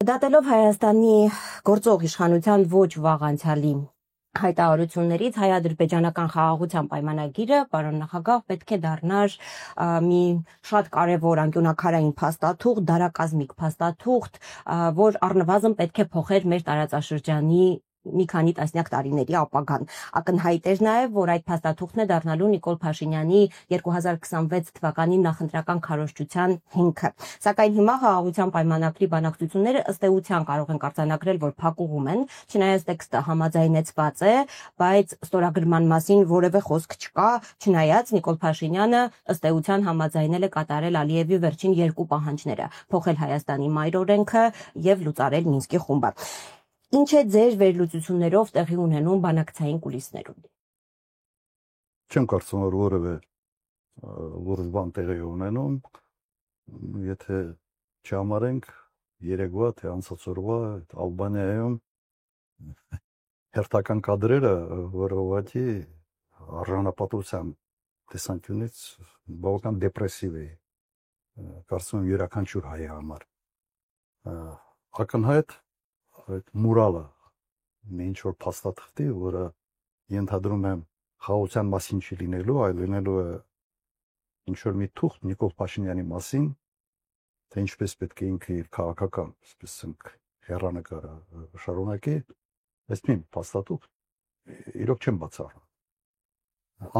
Դատելով Հայաստանի գործող իշխանության ոչ վաղ անցյալի հայտարարություններից հայ-ադրբեջանական խաղաղության պայմանագիրը, պարոն նախագահ, պետք է դառնար մի շատ կարևոր անկյունաքարային փաստաթուղթ, դարակազմիկ փաստաթուղթ, որ առնվազն պետք է փոխեր մեր տարածաշրջանի մի քանի տասնյակ տարիների ապագան։ Ակնհայտ էր նաև, որ այդ փաստաթուղթն է դառնալու Նիկոլ Փաշինյանի 2026 թվականի նախընտրական քարոզչության հիմքը։ Սակայն հիմա խաղաղության պայմանագրի բանակցությունները ըստ էության կարող ենք արձանագրել, որ փակուղում են, չնայած տեքստը համաձայնեցված է, բայց ստորագրման մասին որևէ խոսք չկա, չնայած Նիկոլ Փաշինյանը ըստ էության համաձայնել է կատարել Ալիևի վերջին երկու պահանջները՝ փոխել Հայաստանի մայրօրենքը եւ լուծարել Մինսկի խումբը։ Ինչ է ձեր վերլուծություններով տեղի ունենում բանակցային կուլիսներում։ Չեմ կարծում, որ որևէ լուրջ բան տեղի ունենում, եթե չհամարենք երեկվա թե անցած օրվա Ալբանիայում հերթական կադրերը, որը ուղղակի արժանապատվության տեսանկյունից բավական դեպրեսիվ է, կարծում եմ յուրաքանչյուր հայի համար։ Ակնհայտ այդ մուրալը մի ինչ-որ փաստաթղթի, որը ենթադրում եմ խաղաղության մասին չի լինելու, այլ լինելու է ինչ-որ մի թուղթ Նիկոլ Փաշինյանի մասին, թե ինչպես պետք է ինքը իր քաղաքական, այսպես ասենք, հեռանկարը շարունակի, այս մի փաստաթուղթ իրոք չեմ բացառում։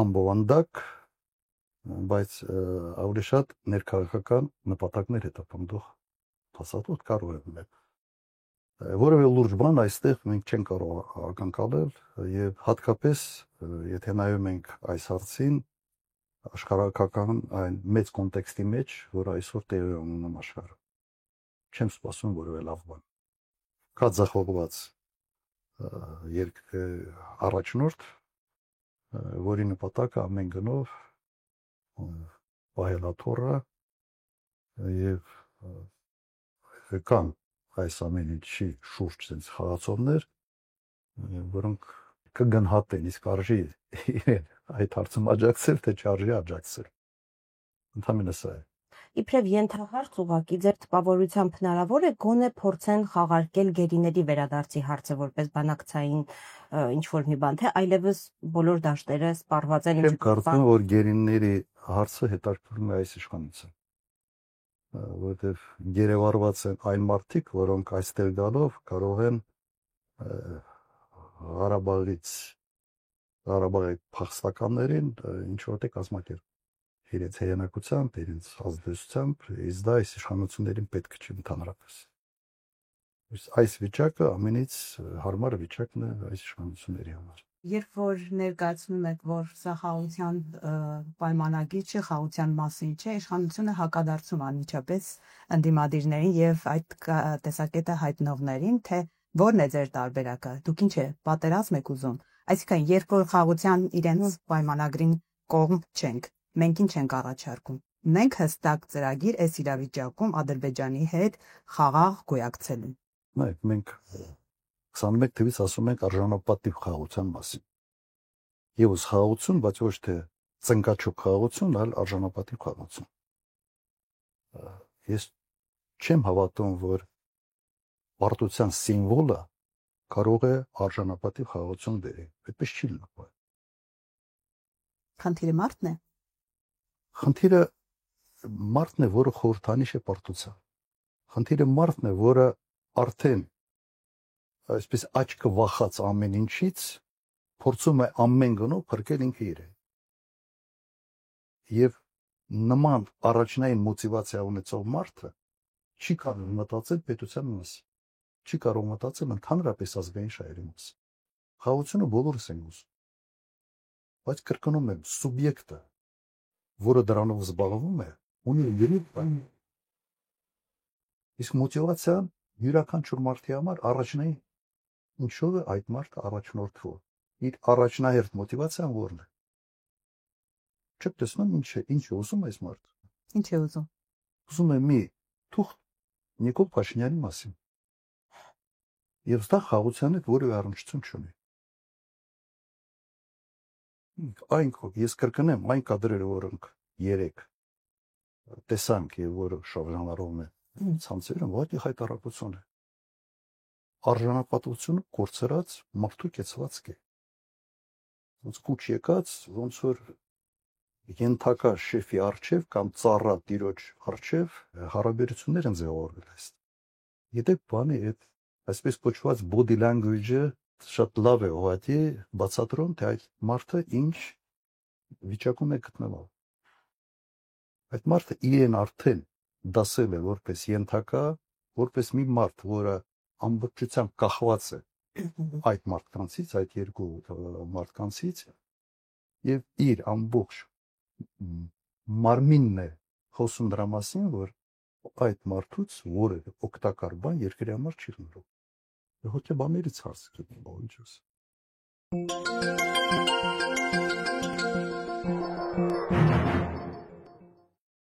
Անբովանդակ, բայց ավելի շատ ներքաղաքական նպատակներ հետապնդող փաստաթուղթ կարող է լինել։ Որևէ լուրջ բան այստեղ մենք չենք կարող ակնկալել եւ հատկապես եթե նայում ենք այս հարցին աշխարհակական այն մեծ կոնտեքստի մեջ, որ այսօր տեղի ունենում աշխարհը։ Չեմ սպասում որևէ լավ բան։ Կա ձախողված առաջնորդ, որի նպատակը ամեն գնով պահելաթոռը եւ կան այս ամեն ինչի շուրջ sense խաղացողներ, որոնք կգնահատեն, իսկ արժի այդ հարցում աջակցել, թե չարժի աջակցել։ Ընդհանրապես սա է։ Իբրև ենթահարց ուղղակի ձեր տպավորությամբ հնարավոր է գոնե փորձեն խաղարկել գերիների վերադարձի հարցը որպես բանակցային ինչ-որ մի բան, թե այլևս բոլոր դաշտերը սպառված են։ Եմ կարծում, որ գերիների հարցը հետաքրքրում է այս իշխանությունը, որովհետև գերեվարված են այն մարդիկ, որոնք այստեղ գալով կարող են Ղարաբաղի փախստականներին ինչ որտեղ կազմակերպել իրենց հեղինակությամբ, իրենց ազդեցությամբ, իսկ դա այս իշխանություններին պետք չի ընդհանրապես։ Այս վիճակը ամենից հարմար վիճակն է այս իշխանությունների համար։ Երբ որ ներկայացնում եք, որ սա խաղաղության պայմանագիր չէ, խաղաղության մասին չէ, իշխանությունը հակադարձում անմիջապես ընդդիմադիրներին եւ այդ տեսակետը հայտնողներին, թե որն է ձեր տարբերակը, դուք ինչ է պատերազմ եք ուզում, այսինքն երբ որ խաղաղության իրենց պայմանագրին կողմ չենք, մենք ինչ ենք առաջարկում, մենք հստակ ծրագիր այս իրավիճակում Ադրբեջանի հետ խաղաղ գոյակցելու։ Նայեք, մենք 21 թվականից ասում ենք արժանապատիվ խաղաղության մասին։ Եվս խաղաղություն, բայց ոչ թե ծնկաչոք խաղաղություն, այլ արժանապատիվ խաղաղություն։ Ես չեմ հավատում, որ պարտության սիմվոլը կարող է արժանապատիվ խաղաղություն բերել։ Այդպես չի լինում։ Խնդիրը մարդն է։ Խնդիրը մարդն է, որը խորհրդանիշ է պարտության։ Խնդիրը մարդն է, որը արդեն այսպես աչքը վախած ամեն ինչից փորձում է ամեն գնով փրկել ինքը իրեն։ Եվ նման առաջնային մոտիվացիա ունեցող մարդը չի կարող մտածել պետության մասին, չի կարող մտածել ընդհանրապես ազգային շահերի մասին։ Խաղաղությունը բոլորս ենք ուզում, բայց կրկնում եմ, սուբյեկտը, որը դրանով զբաղվում է, ունի յուրի բան։ Իսկ մոտիվացիան յուրաքանչյուր մարդի համար առաջնային ինչով է այդ մարդը առաջնորդվում։ Իր առաջնահերթ մոտիվացիան ո՞րն է։ Չեք տեսնում ինչ է ուզում այս մարդը։ Ինչ է ուզում։ Ուզում է մի թուղթ Նիկոլ Փաշինյանի մասին։ Եվ դա խաղաղության հետ որևէ առնչություն չունի։ Ես կրկնեմ, այն կադրերը, որոնք երեք տեսանք եւ որ շարժանարողն է ցանցերը ուղղակի հայտարարություն է արժանապատվությունը կորցրած մարդու կեցվածք է ոնց կուչ եկած ոնց որ ենթակա շեֆի արչև կամ ծառա տիրոջ արչև հարաբերություններ են ձևավորվել այս եթե բանի այդ այսպես կոչված body language-ը շատ լավ է ուղղակի բացատրում թե այդ մարդը ինչ վիճակում է գտնվում այդ մարդը իրեն արդեն դասել է որպես ենթակա որպես մի մարդ որը ամբողջությամբ կախված է այդ մարդկանցից այդ երկու մարդկանցից եւ իր ամբողջ մարմինն է խոսում դրա մասին որ այդ մարդուց որևէ օգտակար բան երկրի համար չի լինելու հոգեբաններից հարց գտնի ինչ ասես